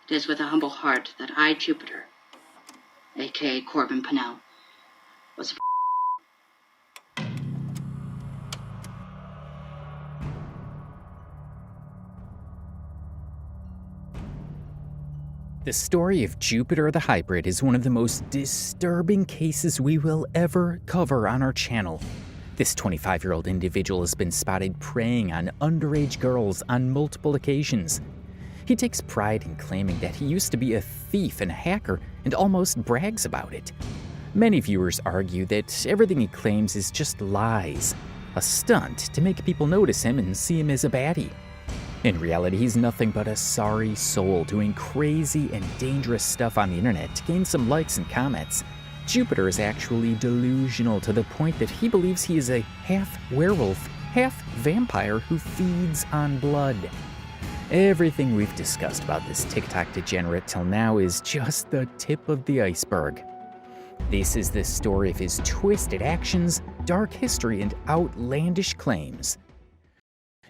It is with a humble heart that I, Jupiter, aka Corbin Pennell, was The story of Jupiter the Hybrid is one of the most disturbing cases we will ever cover on our channel. This 25-year-old individual has been spotted preying on underage girls on multiple occasions. He takes pride in claiming that he used to be a thief and a hacker and almost brags about it. Many viewers argue that everything he claims is just lies, a stunt to make people notice him and see him as a baddie. In reality, he's nothing but a sorry soul doing crazy and dangerous stuff on the internet to gain some likes and comments. Jupiter is actually delusional to the point that he believes he is a half-werewolf, half-vampire who feeds on blood. Everything we've discussed about this TikTok degenerate till now is just the tip of the iceberg. This is the story of his twisted actions, dark history, and outlandish claims.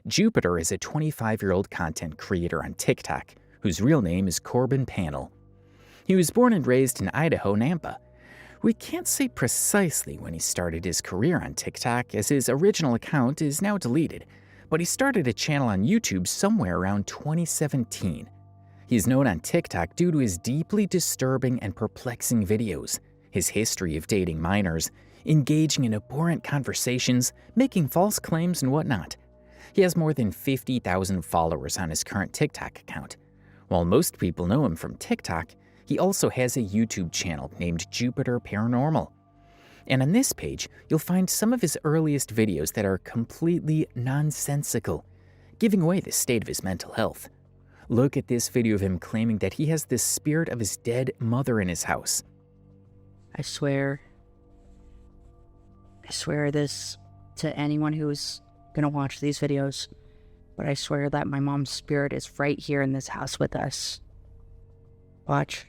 Jupiter is a 25-year-old content creator on TikTok, whose real name is Corbin Pennell. He was born and raised in Idaho, Nampa. We can't say precisely when he started his career on TikTok, as his original account is now deleted, but he started a channel on YouTube somewhere around 2017. He's known on TikTok due to his deeply disturbing and perplexing videos, his history of dating minors, engaging in abhorrent conversations, making false claims, and whatnot. He has more than 50,000 followers on his current TikTok account. While most people know him from TikTok, he also has a YouTube channel named Jupiter Paranormal. And on this page, you'll find some of his earliest videos that are completely nonsensical, giving away the state of his mental health. Look at this video of him claiming that he has the spirit of his dead mother in his house. I swear this to anyone who's gonna watch these videos, but I swear that my mom's spirit is right here in this house with us. Watch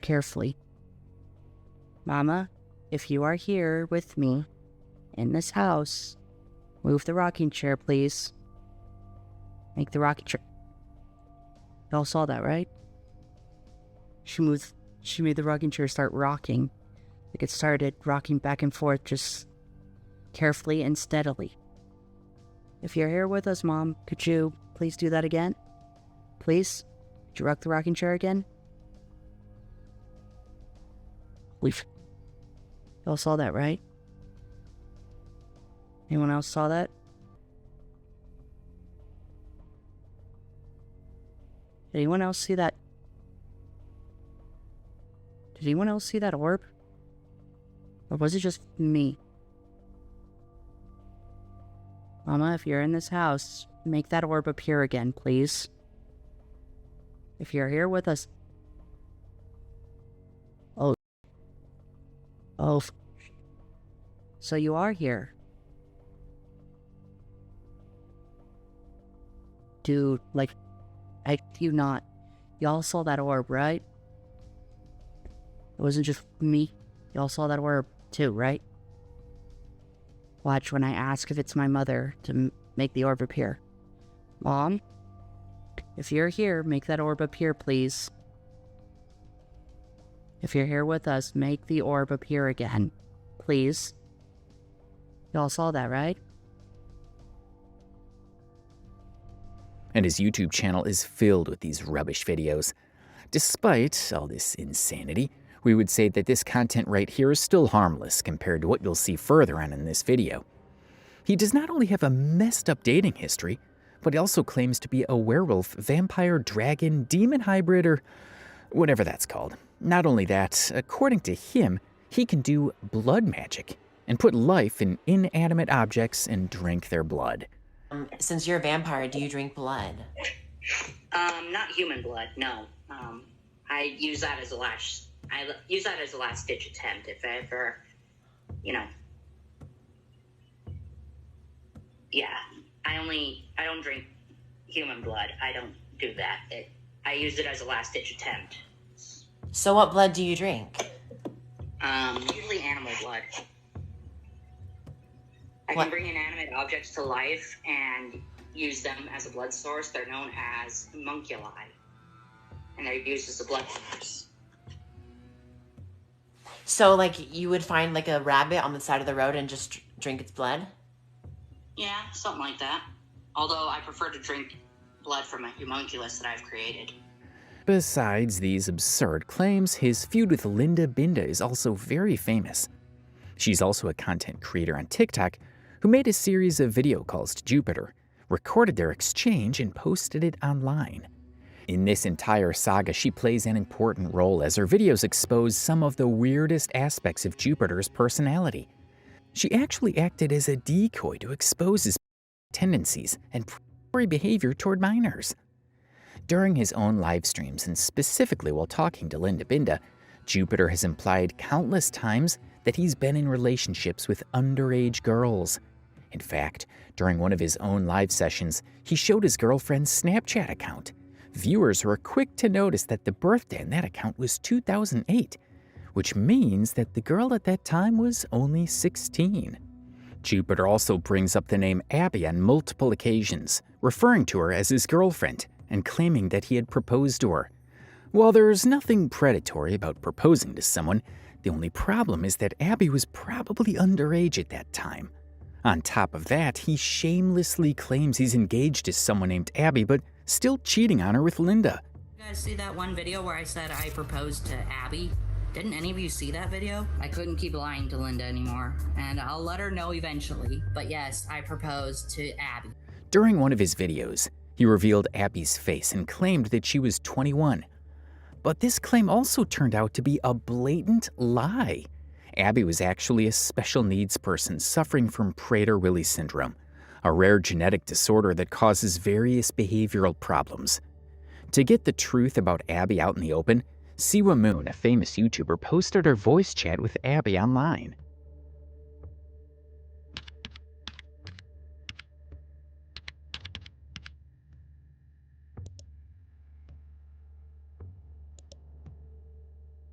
carefully. Mama, if you are here with me in this house, move the rocking chair, please. Make the rocking chair. Y'all saw that, right? She made the rocking chair start rocking. Like it started rocking back and forth, just carefully and steadily. If you're here with us, Mom, could you please do that again? Please? Could you rock the rocking chair again? Y'all saw that, right? Anyone else saw that? Did anyone else see that? Did anyone else see that orb? Or was it just me? Mama, if you're in this house, make that orb appear again, please. If you're here with us... Oh. So you are here. Dude, like, I do not. Y'all saw that orb, right? It wasn't just me. Y'all saw that orb too, right? Watch when I ask if it's my mother to make the orb appear. Mom, if you're here, make that orb appear, please. If you're here with us, make the orb appear again, please. Y'all saw that, right? And his YouTube channel is filled with these rubbish videos. Despite all this insanity, we would say that this content right here is still harmless compared to what you'll see further on in this video. He does not only have a messed up dating history, but he also claims to be a werewolf, vampire, dragon, demon hybrid, or whatever that's called. Not only that, according to him, he can do blood magic and put life in inanimate objects and drink their blood. Since you're a vampire, do you drink blood? not human blood, no. I use that as a last ditch attempt if I ever, yeah. I don't drink human blood. I don't do that. I use it as a last ditch attempt. So what blood do you drink? Usually animal blood. I can bring inanimate objects to life and use them as a blood source. They're known as homunculi. and they're used as a blood source. So, like, you would find, like, a rabbit on the side of the road and just drink its blood? Yeah, something like that. Although I prefer to drink blood from a homunculus that I've created. Besides these absurd claims, his feud with Linda Binda is also very famous. She's also a content creator on TikTok who made a series of video calls to Jupiter, recorded their exchange, and posted it online. In this entire saga, she plays an important role as her videos expose some of the weirdest aspects of Jupiter's personality. She actually acted as a decoy to expose his tendencies and predatory behavior toward minors. During his own live streams, and specifically while talking to Linda Binda, Jupiter has implied countless times that he's been in relationships with underage girls. In fact, during one of his own live sessions, he showed his girlfriend's Snapchat account. Viewers were quick to notice that the birthday in that account was 2008, which means that the girl at that time was only 16. Jupiter also brings up the name Abby on multiple occasions, referring to her as his girlfriend and claiming that he had proposed to her. While there's nothing predatory about proposing to someone, the only problem is that Abby was probably underage at that time. On top of that, he shamelessly claims he's engaged to someone named Abby, but still cheating on her with Linda. You guys see that one video where I said I proposed to Abby? Didn't any of you see that video? I couldn't keep lying to Linda anymore, and I'll let her know eventually. But yes, I proposed to Abby. During one of his videos, he revealed Abby's face and claimed that she was 21. But this claim also turned out to be a blatant lie. Abby was actually a special needs person suffering from Prader-Willi syndrome, a rare genetic disorder that causes various behavioral problems. To get the truth about Abby out in the open, Siwa Moon, a famous YouTuber, posted her voice chat with Abby online.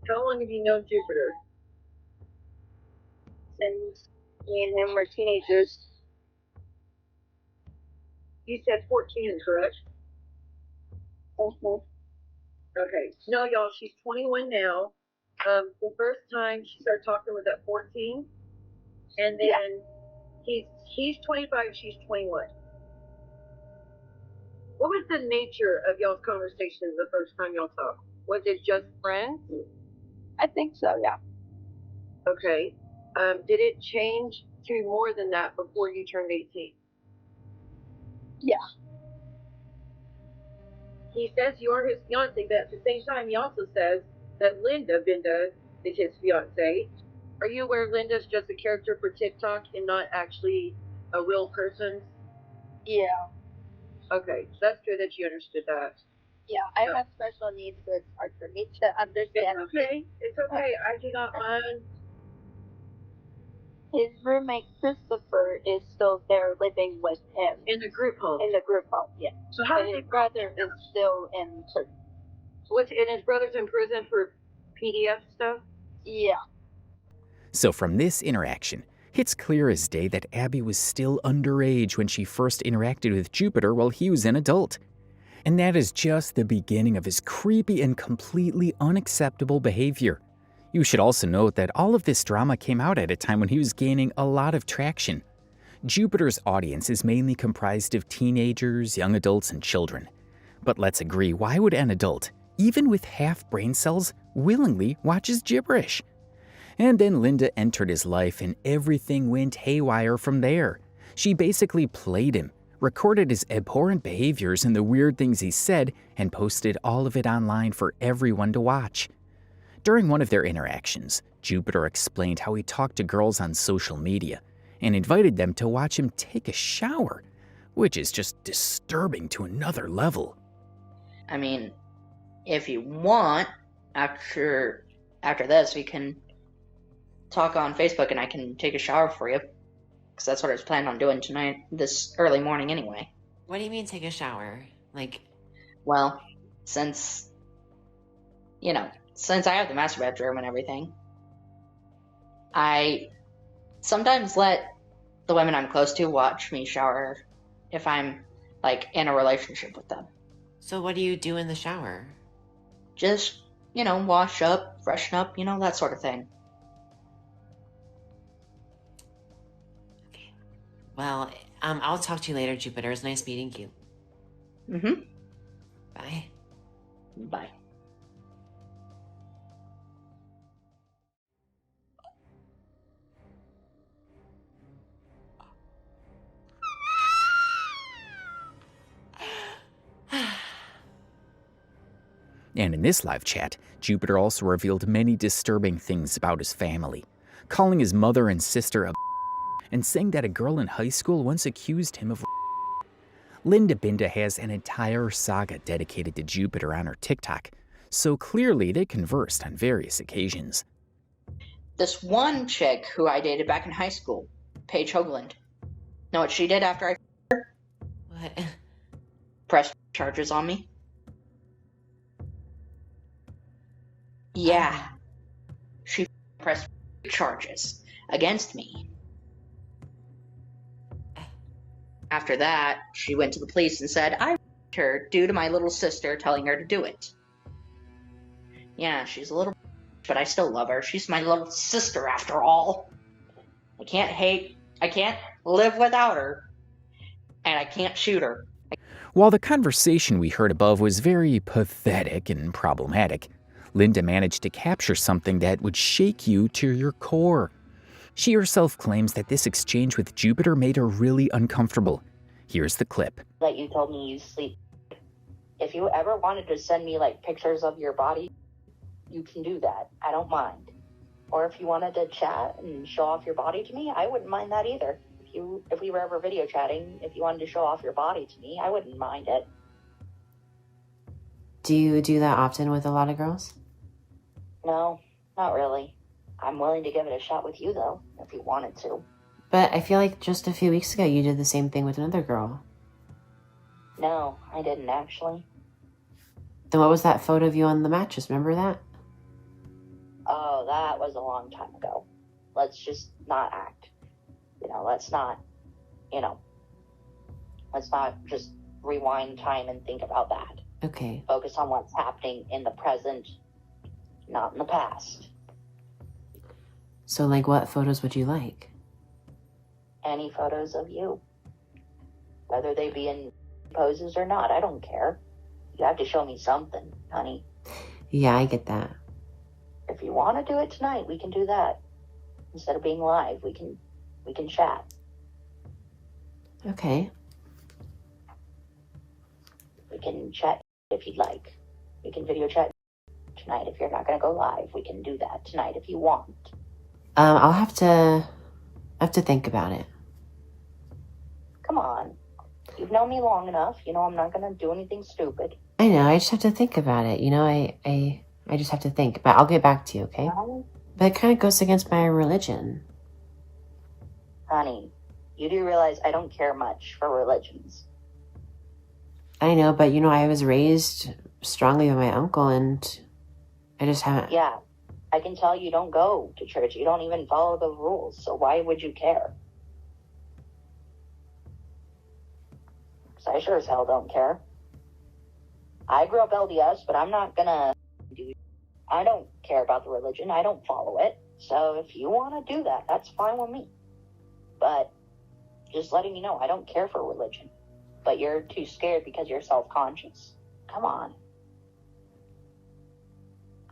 How long have you known Jupiter? Since me and him were teenagers. You said 14, correct? Okay. No, y'all, she's 21 now. The first time she started talking was at 14. And then he's 25, she's 21. What was the nature of y'all's conversation the first time y'all talked? Was it just friends? I think so, yeah. Okay. Did it change to more than that before you turned 18? Yeah. He says you're his fiance, but at the same time, he also says that Linda Binda is his fiance. Are you aware Linda's just a character for TikTok and not actually a real person? Yeah. Okay, so that's good that you understood that. Yeah, I have special needs, so it's hard for me to understand. It's okay. It's okay. I do not mind. His roommate Christopher is still there living with him. In the group home. In the group home, yeah. So how But his brother is still in prison. and his brother's in prison for PDF stuff? Yeah. So from this interaction, it's clear as day that Abby was still underage when she first interacted with Jupiter while he was an adult. And that is just the beginning of his creepy and completely unacceptable behavior. You should also note that all of this drama came out at a time when he was gaining a lot of traction. Jupiter's audience is mainly comprised of teenagers, young adults, and children. But let's agree, why would an adult, even with half brain cells, willingly watch his gibberish? And then Linda entered his life and everything went haywire from there. She basically played him, recorded his abhorrent behaviors and the weird things he said, and posted all of it online for everyone to watch. During one of their interactions, Jupiter explained how he talked to girls on social media and invited them to watch him take a shower, which is just disturbing to another level. I mean, if you want, after this, we can talk on Facebook and I can take a shower for you. Because that's what I was planning on doing tonight, this early morning anyway. What do you mean take a shower? Like, Well, since I have the master bedroom and everything, I sometimes let the women I'm close to watch me shower if I'm, like, in a relationship with them. so what do you do in the shower? Just, wash up, freshen up, that sort of thing. Okay. Well, I'll talk to you later, Jupiter. It was nice meeting you. Mm-hmm. Bye. Bye. And in this live chat, Jupiter also revealed many disturbing things about his family, calling his mother and sister a and saying that a girl in high school once accused him of Linda Binda has an entire saga dedicated to Jupiter on her TikTok, so clearly they conversed on various occasions. This one chick who I dated back in high school, Paige Hoagland. Know what she did after I What? pressed charges on me? Yeah. She pressed charges against me. After that, she went to the police and said, I her due to my little sister telling her to do it. Yeah, she's a little but I still love her. She's my little sister after all. I can't live without her. And I can't shoot her. While the conversation we heard above was very pathetic and problematic, Linda managed to capture something that would shake you to your core. She herself claims that this exchange with Jupiter made her really uncomfortable. Here's the clip. That you told me you sleep. If you ever wanted to send me pictures of your body, you can do that. I don't mind. Or if you wanted to chat and show off your body to me, I wouldn't mind that either. If we were ever video chatting, if you wanted to show off your body to me, I wouldn't mind it. Do you do that often with a lot of girls? No, not really. I'm willing to give it a shot with you, though, if you wanted to. But I feel like just a few weeks ago you did the same thing with another girl. No, I didn't actually. Then what was that photo of you on the mattress? Remember that? Oh, that was a long time ago. Let's just not act. Let's not just rewind time and think about that. Okay. Focus on what's happening in the present, not in the past. So, what photos would you like? Any photos of you. Whether they be in poses or not, I don't care. You have to show me something, honey. Yeah, I get that. If you want to do it tonight, we can do that. Instead of being live, we can chat. Okay. We can chat if you'd like. We can video chat tonight if you're not going to go live. We can do that tonight if you want. I'll have to think about it. Come on. You've known me long enough. I'm not going to do anything stupid. I know, I just have to think about it. I just have to think. But I'll get back to you, okay? But it kind of goes against my religion. Honey, you do realize I don't care much for religions. I know, but I was raised strongly by my uncle, and I just haven't... Yeah, I can tell you don't go to church. You don't even follow the rules, so why would you care? Because I sure as hell don't care. I grew up LDS, but I'm not gonna I don't care about the religion. I don't follow it. So if you want to do that, that's fine with me. But just letting you know, I don't care for religion. But you're too scared because you're self-conscious. Come on.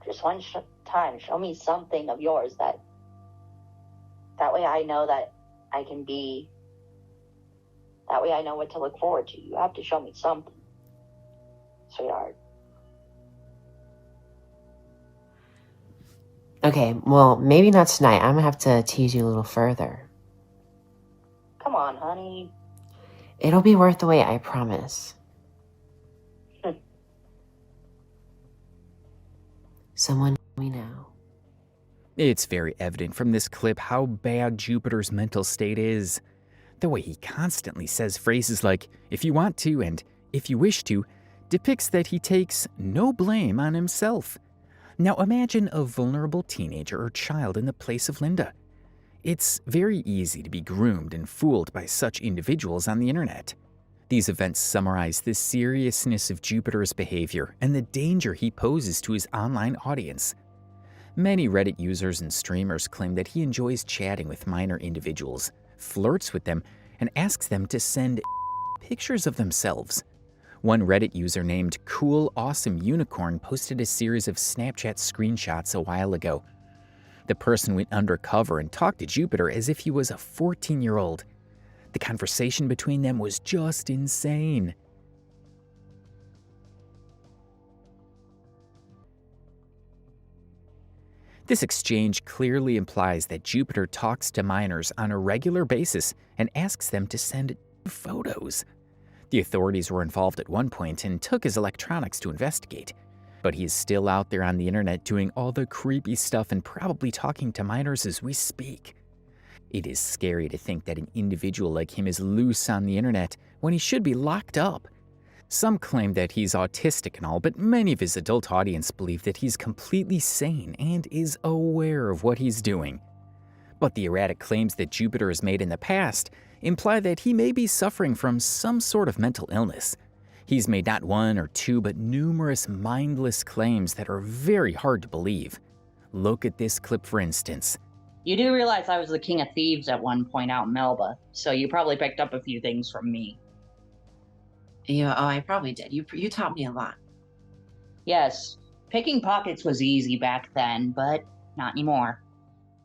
Just one time, show me something of yours that way I know that I can be, that way I know what to look forward to. You have to show me something, sweetheart. Okay, well, maybe not tonight. I'm gonna have to tease you a little further. Come on, honey. It'll be worth the wait, I promise. Someone we know. It's very evident from this clip how bad Jupiter's mental state is. The way he constantly says phrases like, if you want to and if you wish to, depicts that he takes no blame on himself. Now imagine a vulnerable teenager or child in the place of Linda. It's very easy to be groomed and fooled by such individuals on the internet. These events summarize the seriousness of Jupiter's behavior and the danger he poses to his online audience. Many Reddit users and streamers claim that he enjoys chatting with minor individuals, flirts with them, and asks them to send pictures of themselves. One Reddit user named Cool Awesome Unicorn posted a series of Snapchat screenshots a while ago. The person went undercover and talked to Jupiter as if he was a 14-year-old. The conversation between them was just insane. This exchange clearly implies that Jupiter talks to minors on a regular basis and asks them to send photos. The authorities were involved at one point and took his electronics to investigate. But he is still out there on the internet doing all the creepy stuff and probably talking to minors as we speak. It is scary to think that an individual like him is loose on the internet when he should be locked up. Some claim that he's autistic and all, but many of his adult audience believe that he's completely sane and is aware of what he's doing. But the erratic claims that Jupiter has made in the past imply that he may be suffering from some sort of mental illness. He's made not one or two, but numerous mindless claims that are very hard to believe. Look at this clip, for instance. You do realize I was the king of thieves at one point out in Melba, so you probably picked up a few things from me. Yeah, oh, I probably did. You taught me a lot. Yes, picking pockets was easy back then, but not anymore.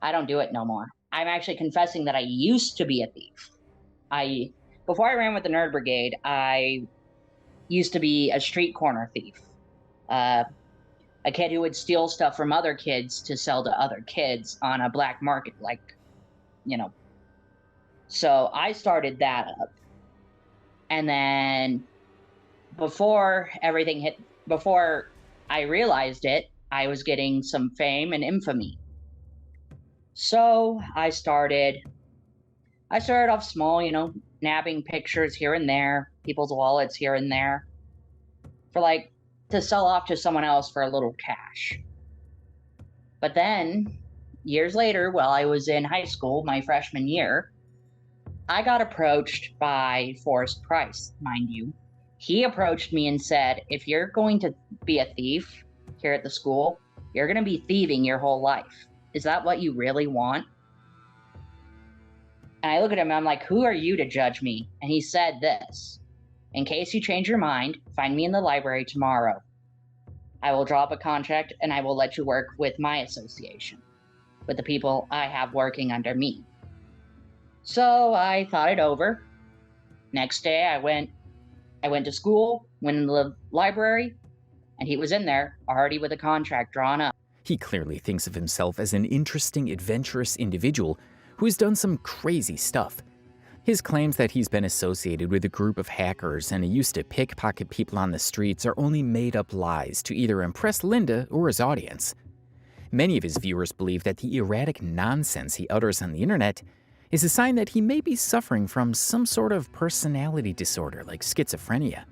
I don't do it no more. I'm actually confessing that I used to be a thief. Before I ran with the Nerd Brigade, I used to be a street corner thief. A kid who would steal stuff from other kids to sell to other kids on a black market, So I started that up. And then before I realized it, I was getting some fame and infamy. So I started off small, nabbing pictures here and there, people's wallets here and there, to sell off to someone else for a little cash. But then, years later, while I was in high school, my freshman year, I got approached by Forrest Price, mind you. He approached me and said, if you're going to be a thief here at the school, you're going to be thieving your whole life. Is that what you really want? And I look at him and I'm like, who are you to judge me? And he said this: in case you change your mind, find me in the library tomorrow. I will draw up a contract and I will let you work with my association, with the people I have working under me. So I thought it over. Next day I went to school, went in the library, and he was in there already with a contract drawn up. He clearly thinks of himself as an interesting, adventurous individual who has done some crazy stuff. His claims that he's been associated with a group of hackers and used to pickpocket people on the streets are only made-up lies to either impress Linda or his audience. Many of his viewers believe that the erratic nonsense he utters on the internet is a sign that he may be suffering from some sort of personality disorder like schizophrenia.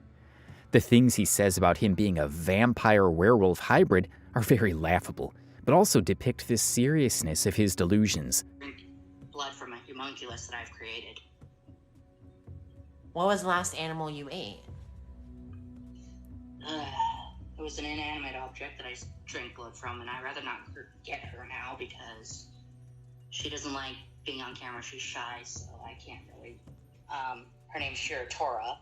The things he says about him being a vampire-werewolf hybrid are very laughable, but also depict the seriousness of his delusions. Drink blood from a homunculus that I've created. What was the last animal you ate? It was an inanimate object that I drank blood from, and I'd rather not get her now because she doesn't like being on camera. She's shy, so I can't really. Her name's Shiratora.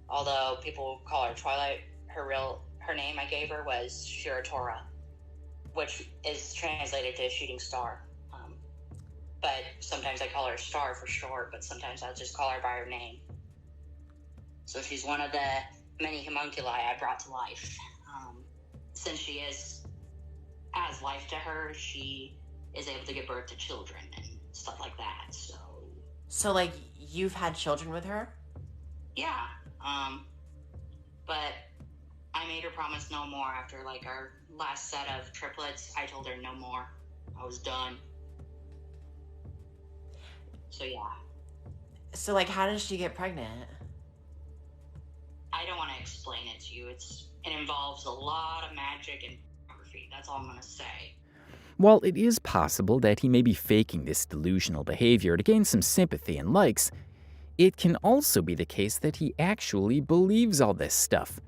Although people call her Twilight, her name I gave her was Shiratora, which is translated to shooting star. But sometimes I call her Star for short, but sometimes I'll just call her by her name. So she's one of the many homunculi I brought to life. Since she has life to her, she is able to give birth to children and stuff like that. So like, you've had children with her? Yeah. But I made her promise no more after our last set of triplets. I told her no more. I was done. So yeah. So how does she get pregnant? I don't want to explain it to you. It involves a lot of magic and photography. That's all I'm going to say. While it is possible that he may be faking this delusional behavior to gain some sympathy and likes, It can also be the case that he actually believes all this stuff.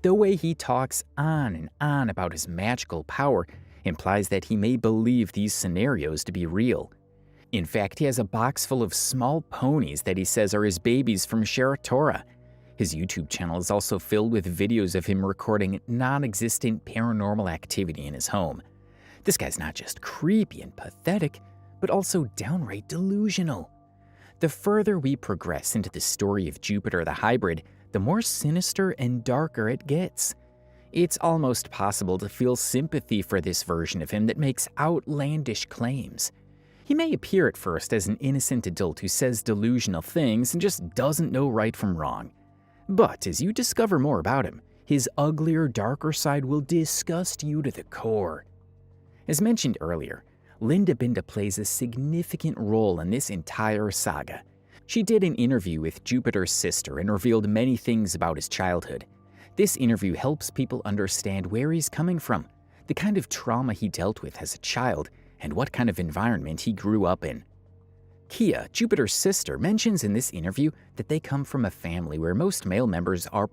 The way he talks on and on about his magical power implies that he may believe these scenarios to be real. In fact, he has a box full of small ponies that he says are his babies from Sheratora. His YouTube channel is also filled with videos of him recording non-existent paranormal activity in his home. This guy's not just creepy and pathetic, but also downright delusional. The further we progress into the story of Jupiter the Hybrid, the more sinister and darker it gets. It's almost possible to feel sympathy for this version of him that makes outlandish claims. He may appear at first as an innocent adult who says delusional things and just doesn't know right from wrong. But as you discover more about him, his uglier, darker side will disgust you to the core. As mentioned earlier, Linda Binda plays a significant role in this entire saga. She did an interview with Jupiter's sister and revealed many things about his childhood. This interview helps people understand where he's coming from, the kind of trauma he dealt with as a child, and what kind of environment he grew up in. Kia, Jupiter's sister, mentions in this interview that they come from a family where most male members are,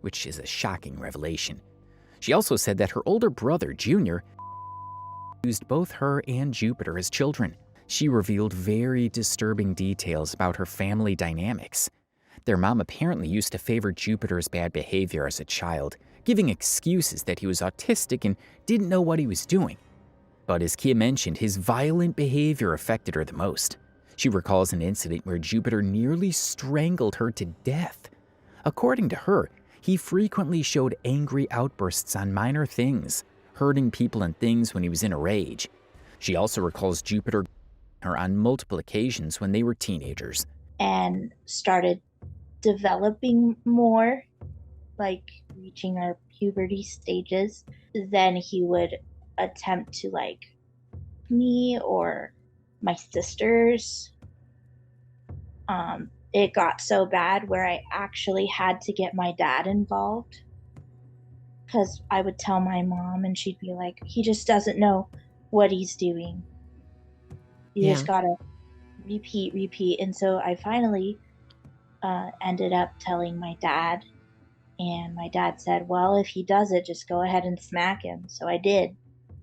which is a shocking revelation. She also said that her older brother, Junior, used both her and Jupiter as children. She revealed very disturbing details about her family dynamics. Their mom apparently used to favor Jupiter's bad behavior as a child, giving excuses that he was autistic and didn't know what he was doing. But as Kia mentioned, his violent behavior affected her the most. She recalls an incident where Jupiter nearly strangled her to death. According to her, he frequently showed angry outbursts on minor things, hurting people and things when he was in a rage. She also recalls Jupiter her on multiple occasions when they were teenagers. And started developing more, like reaching our puberty stages, then he would attempt to like me or my sisters. It got so bad where I actually had to get my dad involved, because I would tell my mom and she'd be like, he just doesn't know what he's doing. You just gotta repeat. And so I finally ended up telling my dad, and my dad said, well, if he does it, just go ahead and smack him. So I did.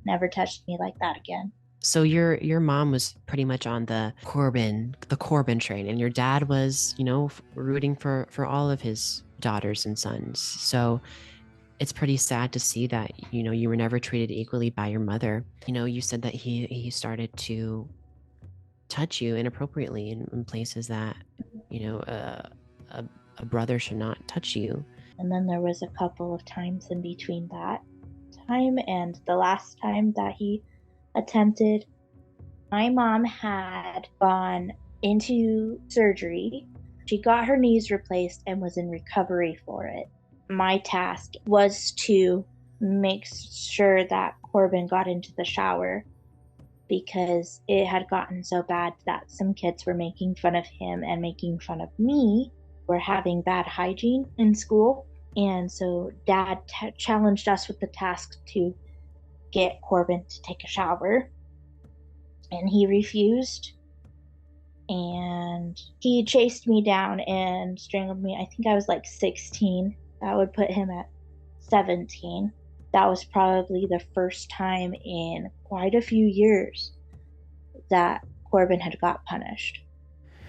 Never touched me like that again. So your mom was pretty much on the Corbin train, and your dad was, rooting for all of his daughters and sons. So it's pretty sad to see that, you were never treated equally by your mother. You said that he started to touch you inappropriately in places that, a brother should not touch you. And then there was a couple of times in between that time and the last time that he attempted. My mom had gone into surgery. She got her knees replaced and was in recovery for it. My task was to make sure that Corbin got into the shower, because it had gotten so bad that some kids were making fun of him and making fun of me for having bad hygiene in school. And so Dad challenged us with the task to get Corbin to take a shower, and he refused. And he chased me down and strangled me. I think I was like 16. That would put him at 17. That was probably the first time in quite a few years that Corbin had got punished.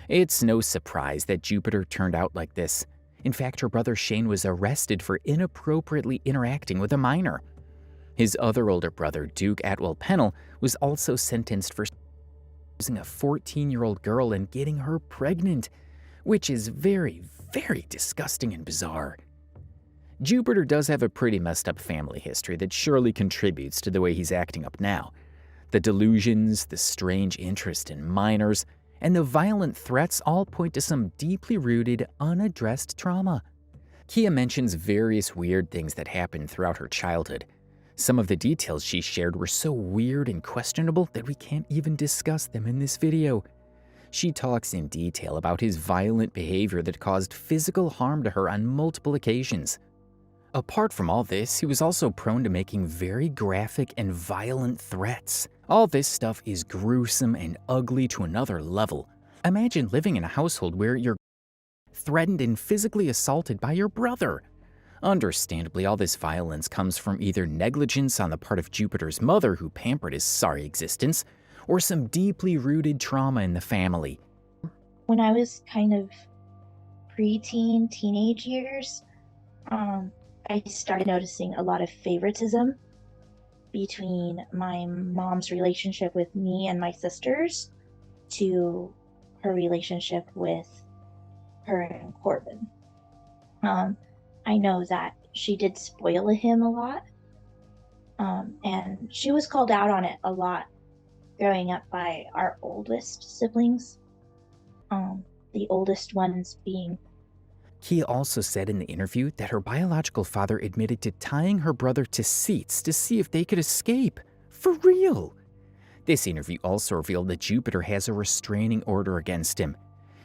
It's no surprise that Jupiter turned out like this. In fact, her brother Shane was arrested for inappropriately interacting with a minor. His other older brother, Duke Atwell Pennell, was also sentenced for using a 14-year-old girl and getting her pregnant, which is very, very disgusting and bizarre. Jupiter does have a pretty messed up family history that surely contributes to the way he's acting up now. The delusions, the strange interest in minors, and the violent threats all point to some deeply rooted, unaddressed trauma. Kia mentions various weird things that happened throughout her childhood. Some of the details she shared were so weird and questionable that we can't even discuss them in this video. She talks in detail about his violent behavior that caused physical harm to her on multiple occasions. Apart from all this, he was also prone to making very graphic and violent threats. All this stuff is gruesome and ugly to another level, Imagine living in a household where you're threatened and physically assaulted by your brother. Understandably, all this violence comes from either negligence on the part of Jupiter's mother, who pampered his sorry existence, or some deeply rooted trauma in the family. When I was kind of preteen, teenage years, I started noticing a lot of favoritism between my mom's relationship with me and my sisters to her relationship with her and Corbin. I know that she did spoil him a lot, and she was called out on it a lot growing up by our oldest siblings, the oldest ones being... Kia also said in the interview that her biological father admitted to tying her brother to seats to see if they could escape. For real! This interview also revealed that Jupiter has a restraining order against him.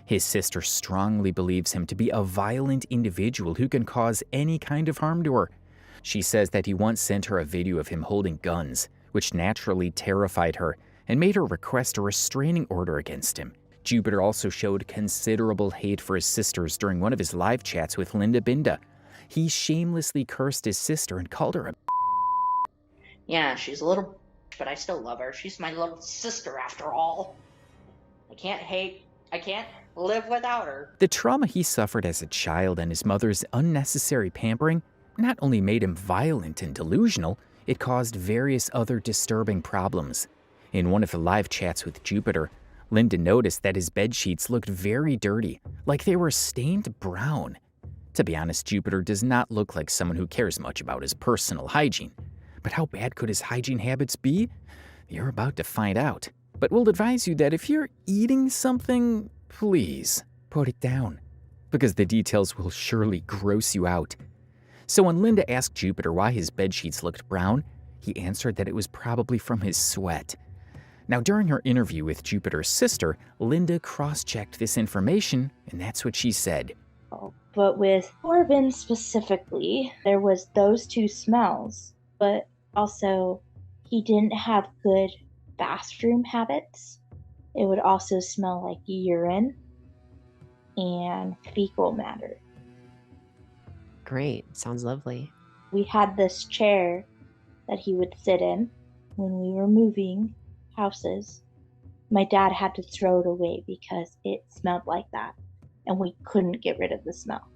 His sister strongly believes him to be a violent individual who can cause any kind of harm to her. She says that he once sent her a video of him holding guns, which naturally terrified her and made her request a restraining order against him. Jupiter also showed considerable hate for his sisters during one of his live chats with Linda Binda. He shamelessly cursed his sister and called her a... Yeah, she's a little, but I still love her. She's my little sister after all. I can't live without her. The trauma he suffered as a child and his mother's unnecessary pampering not only made him violent and delusional, it caused various other disturbing problems. In one of the live chats with Jupiter, Linda noticed that his bedsheets looked very dirty, like they were stained brown. To be honest, Jupiter does not look like someone who cares much about his personal hygiene. But how bad could his hygiene habits be? You're about to find out. But we'll advise you that if you're eating something, please put it down, because the details will surely gross you out. So when Linda asked Jupiter why his bedsheets looked brown, he answered that it was probably from his sweat. Now, during her interview with Jupiter's sister, Linda cross-checked this information, and that's what she said. But with Corbin specifically, there was those two smells, but also he didn't have good bathroom habits. It would also smell like urine and fecal matter. Great. Sounds lovely. We had this chair that he would sit in when we were moving houses. My dad had to throw it away because it smelled like that, and we couldn't get rid of the smell.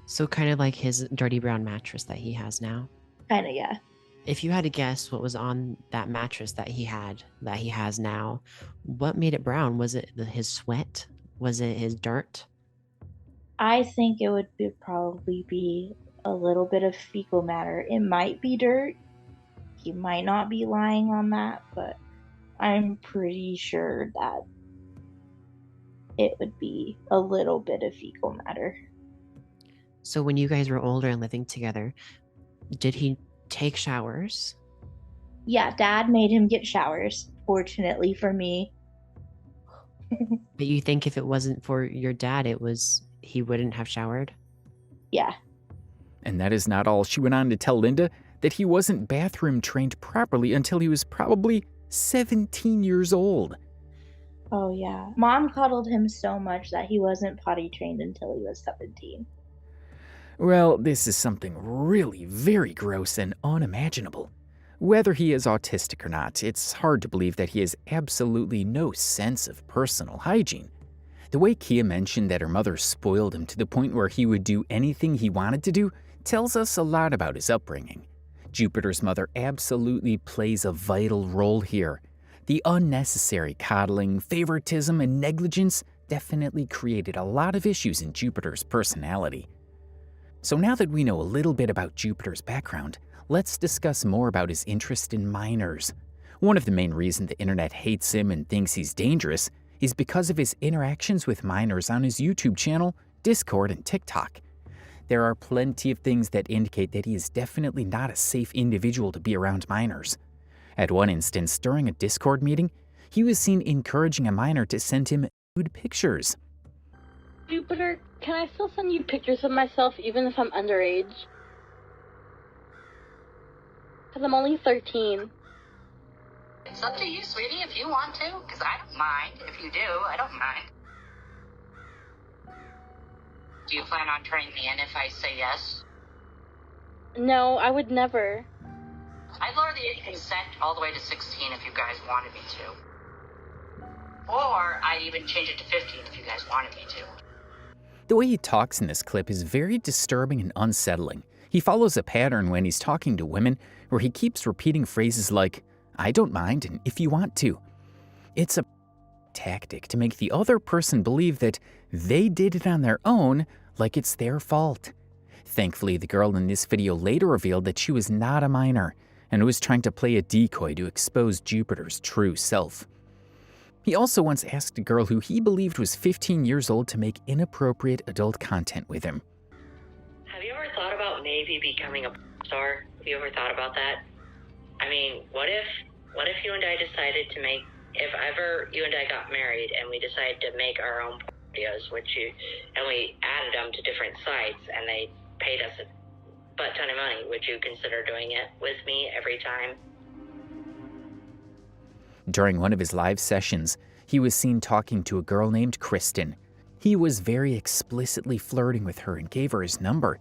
So kind of like his dirty brown mattress that he has now? Kind of, yeah. If you had to guess what was on that mattress that he has now, what made it brown? Was it his sweat? Was it his dirt? I think it would probably be a little bit of fecal matter. It might be dirt. He might not be lying on that, but I'm pretty sure that it would be a little bit of fecal matter. So when you guys were older and living together, did he take showers? Yeah, Dad made him get showers, fortunately for me. But you think if it wasn't for your dad, he wouldn't have showered? Yeah. And that is not all. She went on to tell Linda that he wasn't bathroom trained properly until he was probably 17 years old. Oh, yeah. Mom cuddled him so much that he wasn't potty trained until he was 17. Well, this is something really very gross and unimaginable. Whether he is autistic or not, it's hard to believe that he has absolutely no sense of personal hygiene. The way Kia mentioned that her mother spoiled him to the point where he would do anything he wanted to do tells us a lot about his upbringing. Jupiter's mother absolutely plays a vital role here. The unnecessary coddling, favoritism, and negligence definitely created a lot of issues in Jupiter's personality. So now that we know a little bit about Jupiter's background, let's discuss more about his interest in minors. One of the main reasons the internet hates him and thinks he's dangerous is because of his interactions with minors on his YouTube channel, Discord, and TikTok. There are plenty of things that indicate that he is definitely not a safe individual to be around minors. At one instance, during a Discord meeting, he was seen encouraging a minor to send him nude pictures. Jupiter, can I still send you pictures of myself even if I'm underage? Because I'm only 13. It's up to you, sweetie, if you want to, because I don't mind. If you do, I don't mind. Do you plan on turning me in if I say yes? No, I would never. I'd lower the age of consent all the way to 16 if you guys wanted me to. Or I'd even change it to 15 if you guys wanted me to. The way he talks in this clip is very disturbing and unsettling. He follows a pattern when he's talking to women where he keeps repeating phrases like, I don't mind, and if you want to. It's a tactic to make the other person believe that they did it on their own, like it's their fault. Thankfully, the girl in this video later revealed that she was not a minor and was trying to play a decoy to expose Jupiter's true self. He also once asked a girl who he believed was 15 years old to make inappropriate adult content with him. Have you ever thought about maybe becoming a pop star? Have you ever thought about that? I mean, what if you and I decided to make, if ever you and I got married and we decided to make our own videos, and we added them to different sites and they paid us a butt ton of money, would you consider doing it with me every time? During one of his live sessions, he was seen talking to a girl named Kristen. He was very explicitly flirting with her and gave her his number.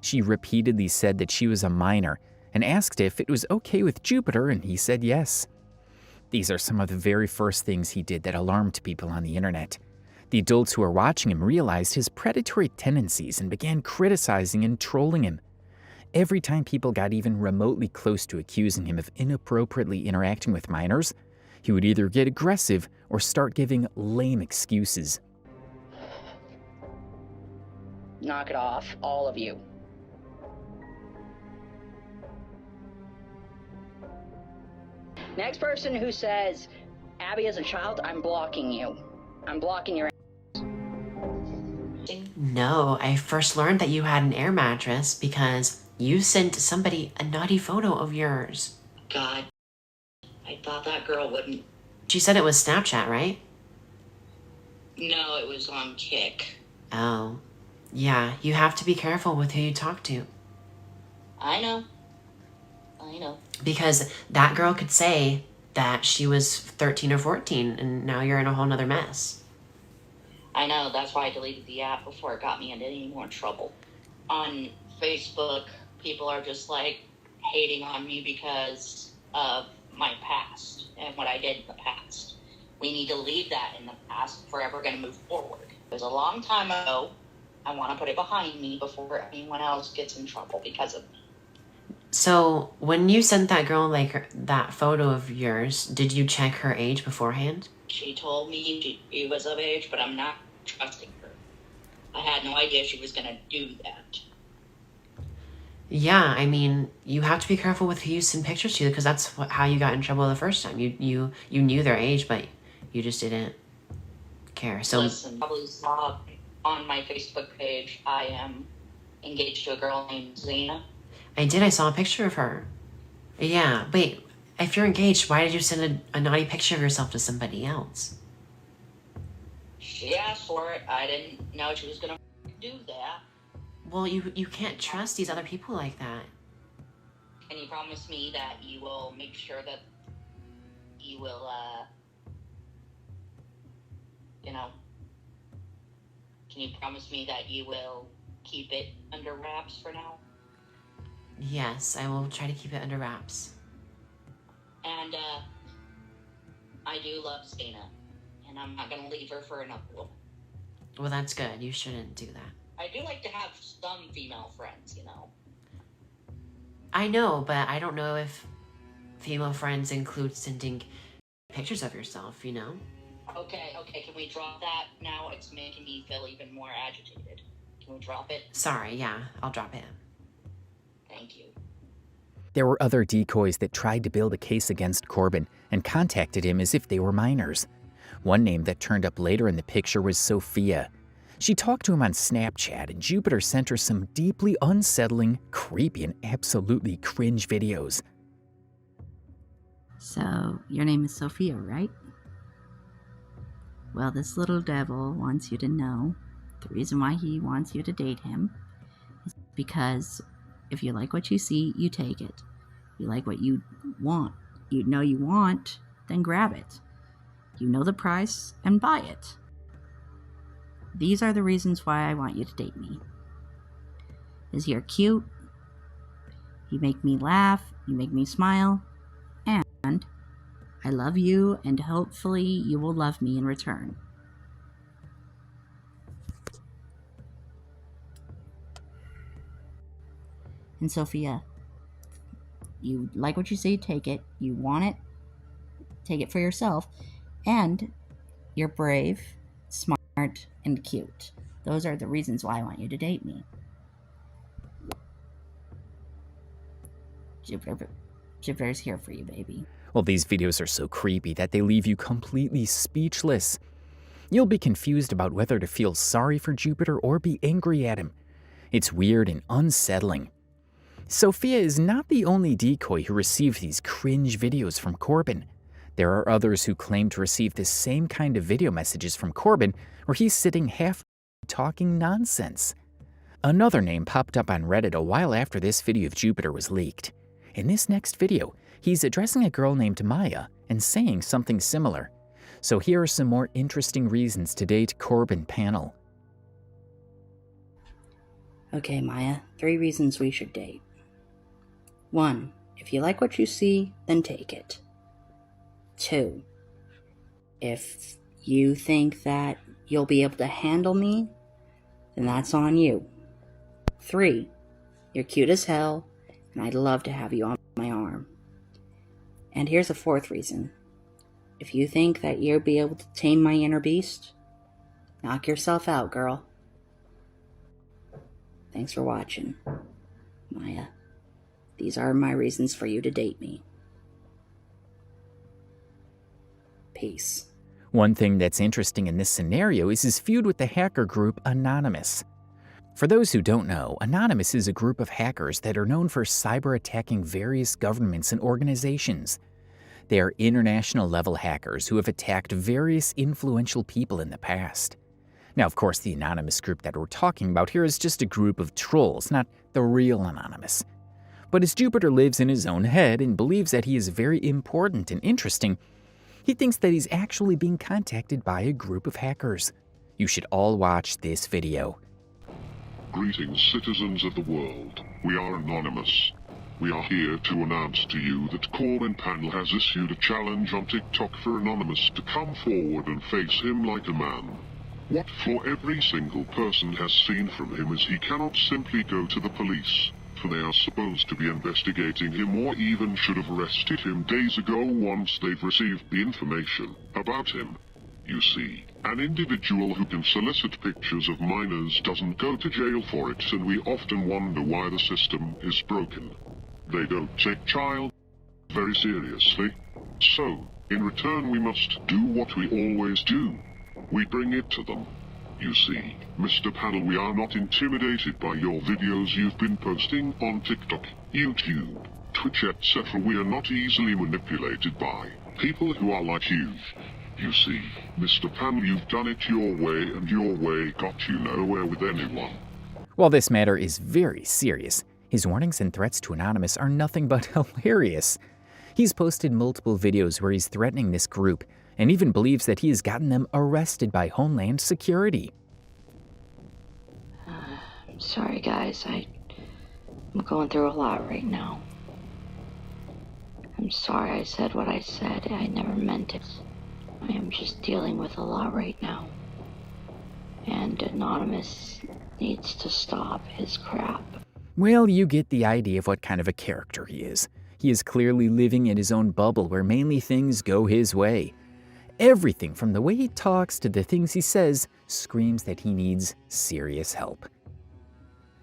She repeatedly said that she was a minor and asked if it was okay with Jupiter, and he said yes. These are some of the very first things he did that alarmed people on the internet. The adults who were watching him realized his predatory tendencies and began criticizing and trolling him. Every time people got even remotely close to accusing him of inappropriately interacting with minors, he would either get aggressive or start giving lame excuses. Knock it off, all of you. Next person who says, Abby is a child, I'm blocking you. I'm blocking your ass. No, I first learned that you had an air mattress because you sent somebody a naughty photo of yours. God, I thought that girl wouldn't. She said it was Snapchat, right? No, it was on Kick. Oh. Yeah, you have to be careful with who you talk to. I know. Because that girl could say that she was 13 or 14 and now you're in a whole nother mess. I know, that's why I deleted the app before it got me into any more trouble. On Facebook, people are just like hating on me because of my past and what I did in the past. We need to leave that in the past if we're ever going to move forward. It was a long time ago. I want to put it behind me before anyone else gets in trouble because of me. So when you sent that girl like that photo of yours, did you check her age beforehand? She told me she was of age, but I'm not trusting her. I had no idea she was going to do that. Yeah, I mean, you have to be careful with who you send pictures to because that's how you got in trouble the first time. You knew their age, but you just didn't care. So listen, probably saw on my Facebook page, I am engaged to a girl named Zena. I did. I saw a picture of her. Yeah. Wait, if you're engaged, why did you send a naughty picture of yourself to somebody else? She asked for it. I didn't know she was going to do that. Well, you can't trust these other people like that. Can you promise me that you will make sure that you will, can you promise me that you will keep it under wraps for now? Yes, I will try to keep it under wraps. And, I do love Zena, and I'm not going to leave her for another woman. Well, that's good. You shouldn't do that. I do like to have some female friends, you know. I know, but I don't know if female friends include sending pictures of yourself, you know? Okay, can we drop that now? It's making me feel even more agitated. Can we drop it? Sorry, yeah, I'll drop it. Thank you. There were other decoys that tried to build a case against Corbin and contacted him as if they were minors. One name that turned up later in the picture was Sophia. She talked to him on Snapchat, and Jupiter sent her some deeply unsettling, creepy, and absolutely cringe videos. So, your name is Sophia, right? Well, this little devil wants you to know the reason why he wants you to date him is because if you like what you see, you take it. You like what you want. You know you want then grab it. You know the price, and buy it. These are the reasons why I want you to date me. Is you're cute, you make me laugh, you make me smile, and I love you, and hopefully you will love me in return. And Sophia, you like what you see, take it. You want it, take it for yourself. And you're brave, smart, and cute. Those are the reasons why I want you to date me. Jupiter's here for you, baby. Well, these videos are so creepy that they leave you completely speechless. You'll be confused about whether to feel sorry for Jupiter or be angry at him. It's weird and unsettling. Sophia is not the only decoy who received these cringe videos from Corbin. There are others who claim to receive the same kind of video messages from Corbin where he's sitting half talking nonsense. Another name popped up on Reddit a while after this video of Jupiter was leaked. In this next video, he's addressing a girl named Maya and saying something similar. So here are some more interesting reasons to date Corbin panel. Okay, Maya, 3 reasons we should date. 1, if you like what you see, then take it. 2, if you think that you'll be able to handle me, then that's on you. 3, you're cute as hell, and I'd love to have you on my arm. And here's a 4th reason. If you think that you'll be able to tame my inner beast, knock yourself out, girl. Thanks for watching, Maya. These are my reasons for you to date me. Peace. One thing that's interesting in this scenario is his feud with the hacker group Anonymous. For those who don't know, Anonymous is a group of hackers that are known for cyber-attacking various governments and organizations. They are international-level hackers who have attacked various influential people in the past. Now, of course, the Anonymous group that we're talking about here is just a group of trolls, not the real Anonymous. But as Jupiter lives in his own head and believes that he is very important and interesting, he thinks that he's actually being contacted by a group of hackers. You should all watch this video. Greetings, citizens of the world. We are Anonymous. We are here to announce to you that Corbin Panel has issued a challenge on TikTok for Anonymous to come forward and face him like a man. What for every single person has seen from him is he cannot simply go to the police, for they are supposed to be investigating him or even should have arrested him days ago once they've received the information about him. You see, an individual who can solicit pictures of minors doesn't go to jail for it, and we often wonder why the system is broken. They don't take child very seriously. So, in return we must do what we always do. We bring it to them. You see, Mr. Panel, we are not intimidated by your videos you've been posting on TikTok, YouTube, Twitch, etc. We are not easily manipulated by people who are like you. You see, Mr. Panel, you've done it your way, and your way got you nowhere with anyone. While this matter is very serious, his warnings and threats to Anonymous are nothing but hilarious. He's posted multiple videos where he's threatening this group, and even believes that he has gotten them arrested by Homeland Security. I'm sorry, guys. I'm going through a lot right now. I'm sorry I said what I said. I never meant it. I am just dealing with a lot right now. And Anonymous needs to stop his crap. Well, you get the idea of what kind of a character he is. He is clearly living in his own bubble where mainly things go his way. Everything from the way he talks to the things he says screams that he needs serious help.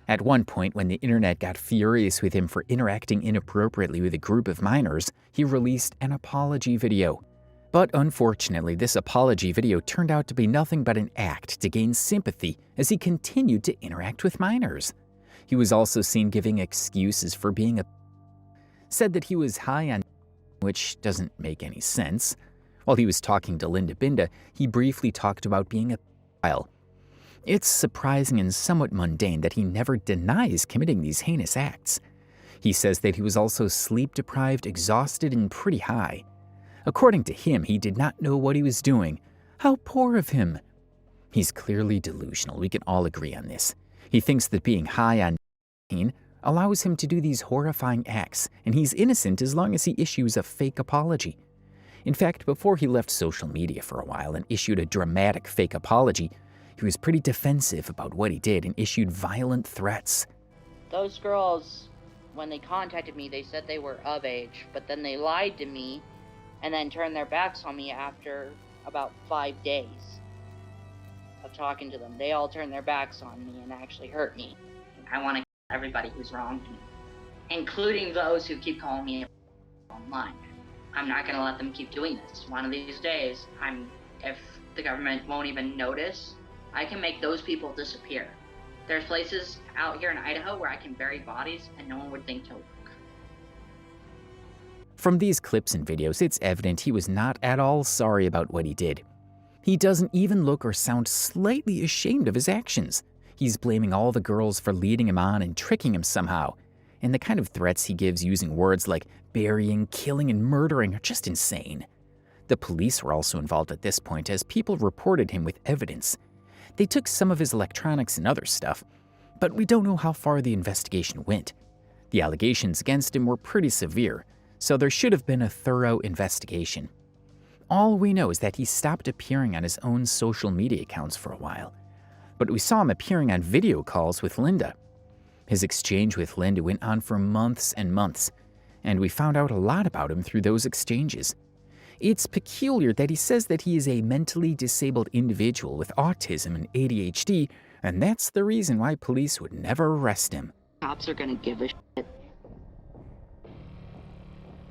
At one point, when the internet got furious with him for interacting inappropriately with a group of minors, he released an apology video. But unfortunately, this apology video turned out to be nothing but an act to gain sympathy as he continued to interact with minors. He was also seen giving excuses for being said that he was high on, which doesn't make any sense. While he was talking to Binda, he briefly talked about being a pedophile. It's surprising and somewhat mundane that he never denies committing these heinous acts. He says that he was also sleep-deprived, exhausted, and pretty high. According to him, he did not know what he was doing. How poor of him. He's clearly delusional. We can all agree on this. He thinks that being high on nicotine allows him to do these horrifying acts, and he's innocent as long as he issues a fake apology. In fact, before he left social media for a while and issued a dramatic fake apology, he was pretty defensive about what he did and issued violent threats. Those girls, when they contacted me, they said they were of age, but then they lied to me and then turned their backs on me after about 5 days of talking to them. They all turned their backs on me and actually hurt me. I want to kill everybody who's wronged me, including those who keep calling me online. I'm not going to let them keep doing this. One of these days, if the government won't even notice, I can make those people disappear. There's places out here in Idaho where I can bury bodies and no one would think to look. From these clips and videos, it's evident he was not at all sorry about what he did. He doesn't even look or sound slightly ashamed of his actions. He's blaming all the girls for leading him on and tricking him somehow. And the kind of threats he gives using words like burying, killing, and murdering are just insane. The police were also involved at this point as people reported him with evidence. They took some of his electronics and other stuff, but we don't know how far the investigation went. The allegations against him were pretty severe, so there should have been a thorough investigation. All we know is that he stopped appearing on his own social media accounts for a while, but we saw him appearing on video calls with Linda. His exchange with Linda went on for months and months, and we found out a lot about him through those exchanges. It's peculiar that he says that he is a mentally disabled individual with autism and ADHD, and that's the reason why police would never arrest him. Cops are gonna give a shit.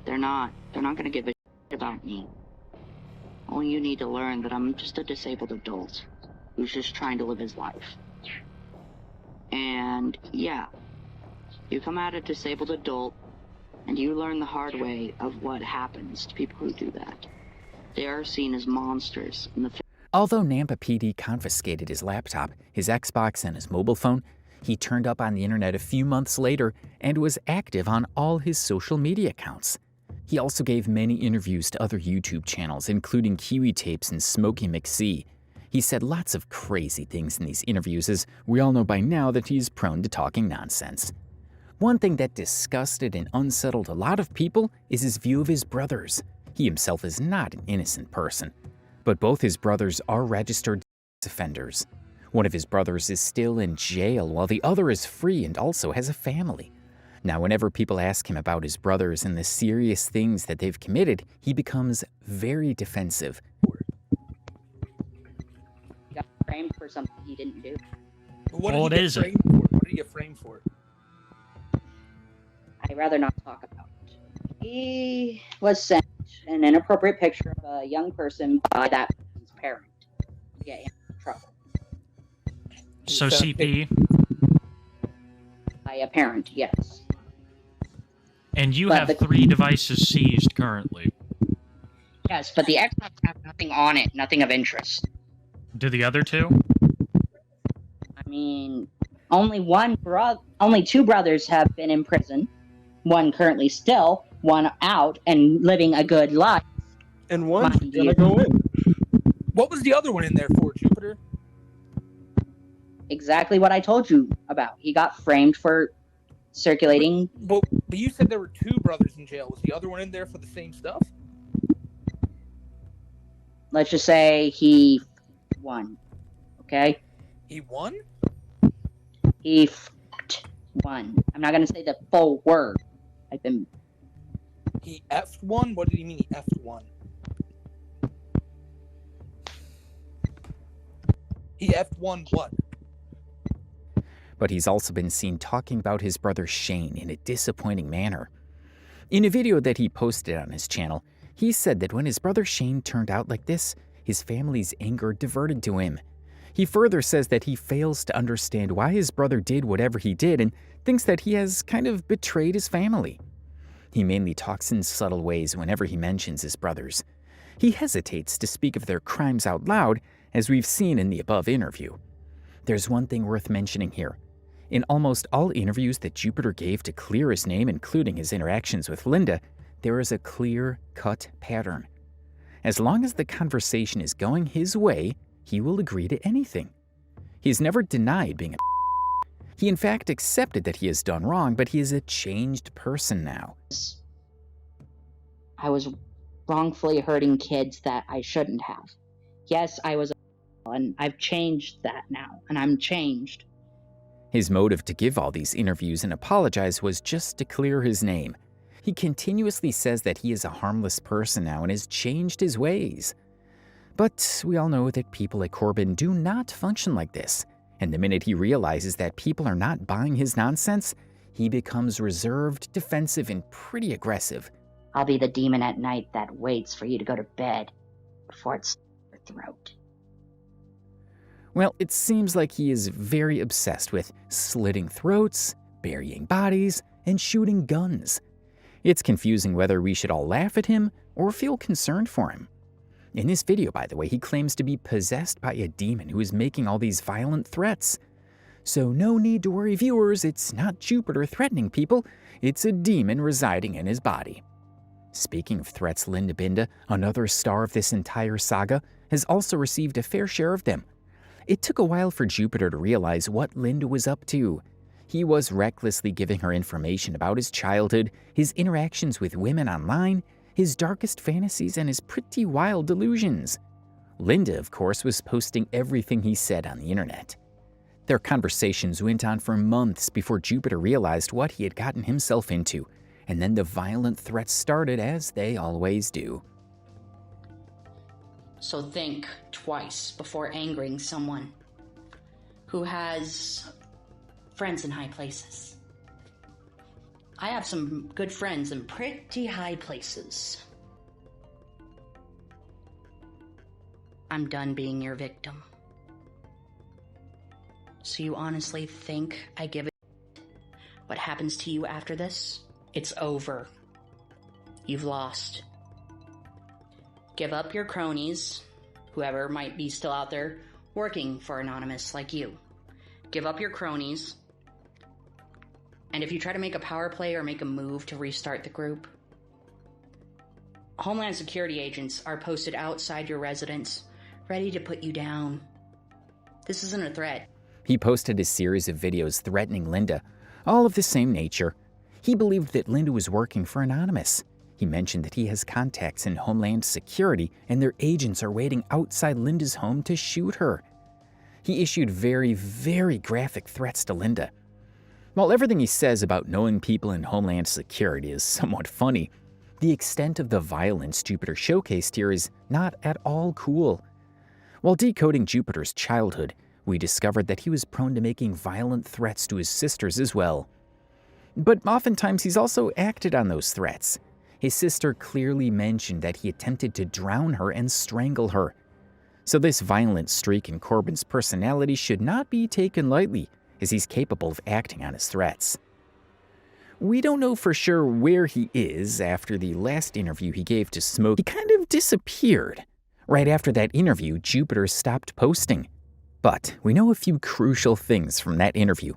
They're not gonna give a shit about me. Only you need to learn that I'm just a disabled adult who's just trying to live his life. And yeah, you come out a disabled adult and you learn the hard way of what happens to people who do that. They are seen as monsters in the Although Nampa PD confiscated his laptop, his Xbox, and his mobile phone, he turned up on the internet a few months later and was active on all his social media accounts. He also gave many interviews to other YouTube channels, including Kiwi Tapes and Smokey McSee. He said lots of crazy things in these interviews, as we all know by now that he's prone to talking nonsense. One thing that disgusted and unsettled a lot of people is his view of his brothers. He himself is not an innocent person, but both his brothers are registered offenders. One of his brothers is still in jail while the other is free and also has a family. Now, whenever people ask him about his brothers and the serious things that they've committed, he becomes very defensive. He got framed for something he didn't do. What did he get framed for? I'd rather not talk about it. He was sent an inappropriate picture of a young person by that person's parent to get him in trouble. So CP? By a parent, yes. And you have 3 devices seized currently. Yes, but the Xbox have nothing on it, nothing of interest. Do the other 2? I mean, only 2 brothers have been in prison. One currently still, one out and living a good life. And one's gonna go in. What was the other one in there for, Jupiter? Exactly what I told you about. He got framed for circulating. But you said there were 2 brothers in jail. Was the other one in there for the same stuff? Let's just say he won. Okay? He won? He won. I'm not going to say the full word. He F'd one? What did he mean he F'd one? He F'd one what? But he's also been seen talking about his brother Shane in a disappointing manner. In a video that he posted on his channel, he said that when his brother Shane turned out like this, his family's anger diverted to him. He further says that he fails to understand why his brother did whatever he did and thinks that he has kind of betrayed his family. He mainly talks in subtle ways whenever he mentions his brothers. He hesitates to speak of their crimes out loud, as we've seen in the above interview. There's one thing worth mentioning here. In almost all interviews that Jupiter gave to clear his name, including his interactions with Linda, there is a clear-cut pattern. As long as the conversation is going his way, he will agree to anything. He's never denied being a He in fact accepted that he has done wrong, but he is a changed person now. I was wrongfully hurting kids that I shouldn't have. Yes, I was and I've changed that now, and I'm changed. His motive to give all these interviews and apologize was just to clear his name. He continuously says that he is a harmless person now and has changed his ways. But we all know that people at Corbin do not function like this, and the minute he realizes that people are not buying his nonsense, he becomes reserved, defensive, and pretty aggressive. I'll be the demon at night that waits for you to go to bed before it's your throat. Well, it seems like he is very obsessed with slitting throats, burying bodies, and shooting guns. It's confusing whether we should all laugh at him or feel concerned for him. In this video, by the way, he claims to be possessed by a demon who is making all these violent threats. So no need to worry, viewers, it's not Jupiter threatening people, it's a demon residing in his body. Speaking of threats, Linda Binda, another star of this entire saga, has also received a fair share of them. It took a while for Jupiter to realize what Linda was up to. He was recklessly giving her information about his childhood, his interactions with women online, his darkest fantasies, and his pretty wild delusions. Linda, of course, was posting everything he said on the internet. Their conversations went on for months before Jupiter realized what he had gotten himself into, and then the violent threats started, as they always do. So think twice before angering someone who has friends in high places. I have some good friends in pretty high places. I'm done being your victim. So you honestly think I give it? What happens to you after this? It's over. You've lost. Give up your cronies, whoever might be still out there working for Anonymous like you. Give up your cronies. And if you try to make a power play or make a move to restart the group, Homeland Security agents are posted outside your residence, ready to put you down. This isn't a threat. He posted a series of videos threatening Linda, all of the same nature. He believed that Linda was working for Anonymous. He mentioned that he has contacts in Homeland Security and their agents are waiting outside Linda's home to shoot her. He issued very, very graphic threats to Linda. While everything he says about knowing people in Homeland Security is somewhat funny, the extent of the violence Jupiter showcased here is not at all cool. While decoding Jupiter's childhood, we discovered that he was prone to making violent threats to his sisters as well. But oftentimes he's also acted on those threats. His sister clearly mentioned that he attempted to drown her and strangle her. So this violent streak in Corbin's personality should not be taken lightly, as he's capable of acting on his threats. We don't know for sure where he is after the last interview he gave to Smoke. He kind of disappeared. Right after that interview, Jupiter stopped posting. But we know a few crucial things from that interview.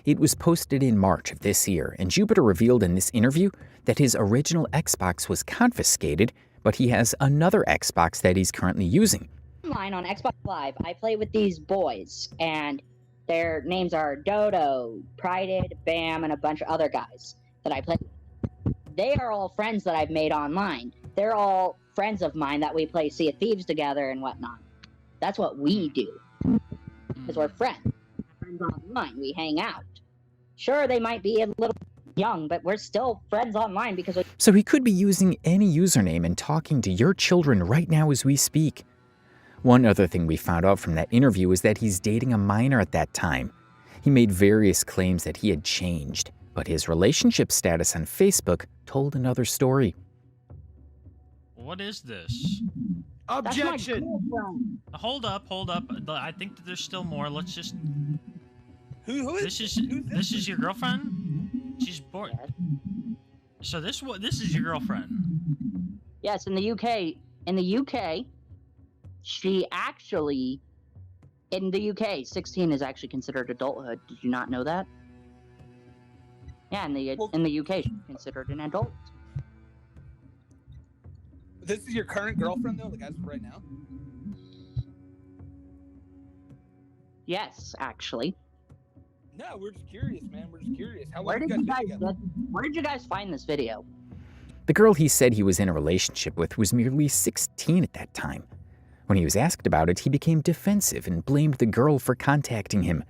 It was posted in March of this year, and Jupiter revealed in this interview that his original Xbox was confiscated, but he has another Xbox that he's currently using. Online on Xbox Live, I play with these boys, and their names are Dodo, Prided, Bam, and a bunch of other guys that I play with. They are all friends that I've made online. They're all friends of mine that we play Sea of Thieves together and whatnot. That's what we do. Because we're friends. Friends online. We hang out. Sure, they might be a little young, but we're still friends online because... So he could be using any username and talking to your children right now as we speak. One other thing we found out from that interview is that he's dating a minor at that time. He made various claims that he had changed, but his relationship status on Facebook told another story. What is this? Objection! Hold up. I think that there's still more. Let's just... Who is this is your girlfriend? She's born... So this is your girlfriend? Yes, in the UK, she actually, in the UK, 16 is actually considered adulthood. Did you not know that? Yeah, in the UK, she's considered an adult. This is your current girlfriend, though, like as of right now? Yes, actually. No, we're just curious, man. We're just curious. How long Where did did you guys together? Where did you guys find this video? The girl he said he was in a relationship with was merely 16 at that time. When he was asked about it, he became defensive and blamed the girl for contacting him.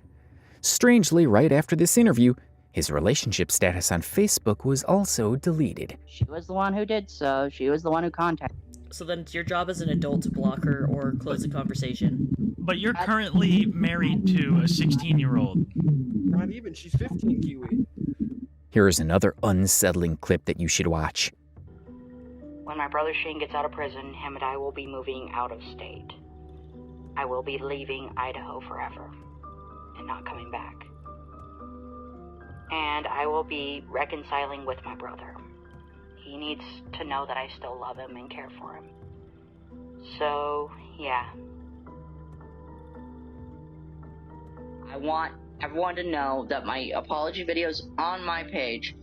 Strangely, right after this interview, his relationship status on Facebook was also deleted. She was the one who did so. She was the one who contacted. So then it's your job as an adult to block her or close the conversation. But you're currently married to a 16-year-old. Not even. She's 15, Kiwi. Here is another unsettling clip that you should watch. When my brother Shane gets out of prison, him and I will be moving out of state. I will be leaving Idaho forever and not coming back. And I will be reconciling with my brother. He needs to know that I still love him and care for him. So, yeah. I want everyone to know that my apology video is on my page,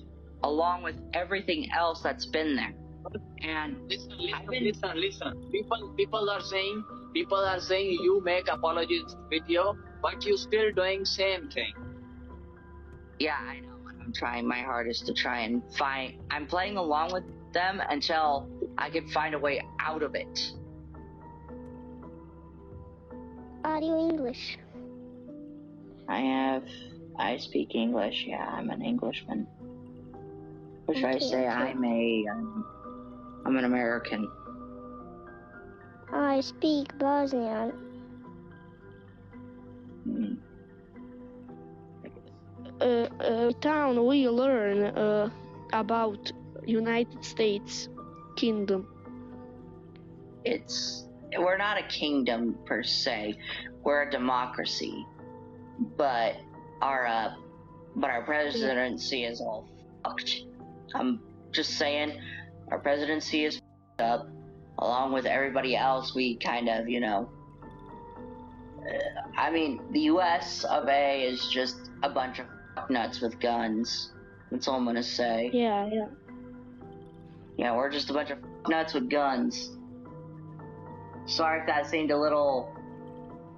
along with everything else that's been there. And listen. People are saying you make apologies video, but you still doing same thing. Yeah, I know. I'm trying my hardest to try and find. I'm playing along with them until I can find a way out of it. Are you English? I speak English. Yeah, I'm an Englishman. Or should I say I'm an American. I speak Bosnian. Town we learn about United States Kingdom. We're not a kingdom per se. We're a democracy. But our presidency is all fucked. I'm just saying, our presidency is fucked up. Along with everybody else, we kind of, the U.S. of A. is just a bunch of nuts with guns. That's all I'm gonna say. Yeah. Yeah, we're just a bunch of nuts with guns. Sorry if that seemed a little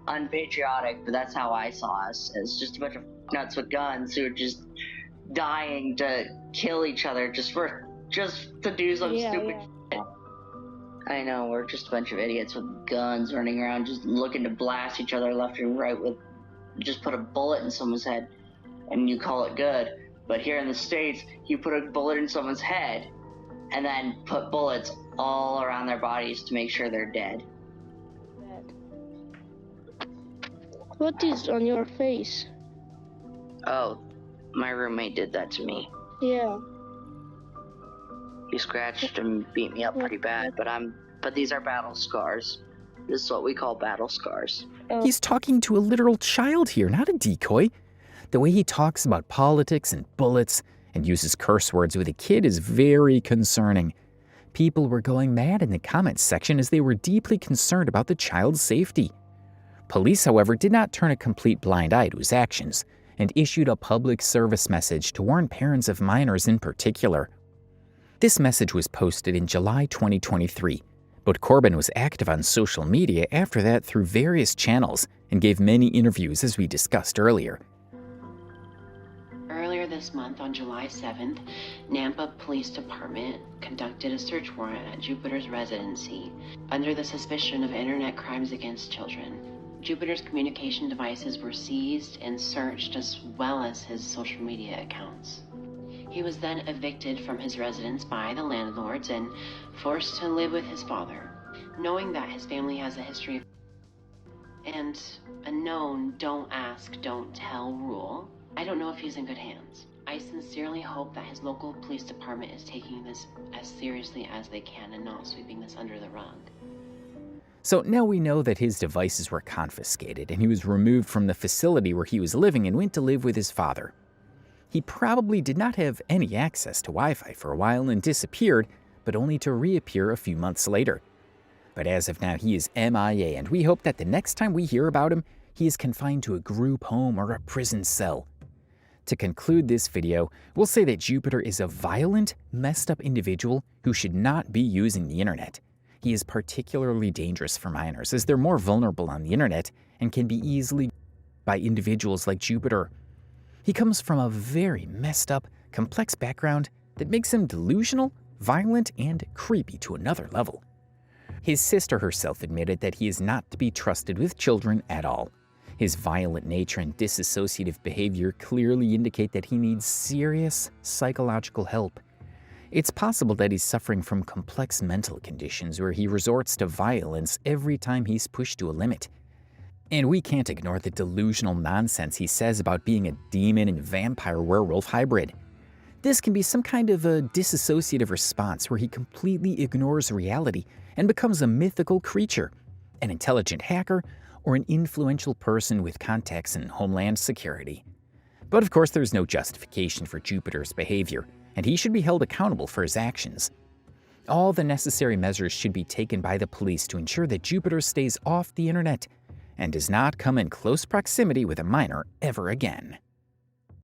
unpatriotic, but that's how I saw us. It's just a bunch of nuts with guns who are just dying to kill each other just to do some stupid shit. I know, we're just a bunch of idiots with guns running around just looking to blast each other left and right with just put a bullet in someone's head and you call it good. But here in the States, you put a bullet in someone's head and then put bullets all around their bodies to make sure they're dead. What is on your face? Oh, my roommate did that to me. Yeah. He scratched and beat me up pretty bad, but these are battle scars. This is what we call battle scars. He's talking to a literal child here, not a decoy. The way he talks about politics and bullets and uses curse words with a kid is very concerning. People were going mad in the comments section as they were deeply concerned about the child's safety. Police, however, did not turn a complete blind eye to his actions and issued a public service message to warn parents of minors in particular. This message was posted in July 2023, but Corbin was active on social media after that through various channels and gave many interviews as we discussed earlier. Earlier this month, on July 7th, Nampa Police Department conducted a search warrant at Jupiter's residency under the suspicion of internet crimes against children. Jupiter's communication devices were seized and searched, as well as his social media accounts. He was then evicted from his residence by the landlords and forced to live with his father. Knowing that his family has a history of and a known don't ask, don't tell rule, I don't know if he's in good hands. I sincerely hope that his local police department is taking this as seriously as they can and not sweeping this under the rug. So now we know that his devices were confiscated and he was removed from the facility where he was living and went to live with his father. He probably did not have any access to Wi-Fi for a while and disappeared, but only to reappear a few months later. But as of now, he is MIA, and we hope that the next time we hear about him, he is confined to a group home or a prison cell. To conclude this video, we'll say that Jupiter is a violent, messed up individual who should not be using the internet. he is particularly dangerous for minors, as they're more vulnerable on the internet and can be easily by individuals like Jupiter. He comes from a very messed up, complex background that makes him delusional, violent, and creepy to another level. His sister herself admitted that he is not to be trusted with children at all. His violent nature and dissociative behavior clearly indicate that he needs serious psychological help. It's possible that he's suffering from complex mental conditions where he resorts to violence every time he's pushed to a limit. And we can't ignore the delusional nonsense he says about being a demon and vampire werewolf hybrid. This can be some kind of a dissociative response where he completely ignores reality and becomes a mythical creature, an intelligent hacker, or an influential person with contacts in Homeland Security. But of course, there's no justification for Jupiter's behavior, and he should be held accountable for his actions. All the necessary measures should be taken by the police to ensure that Jupiter stays off the internet and does not come in close proximity with a minor ever again.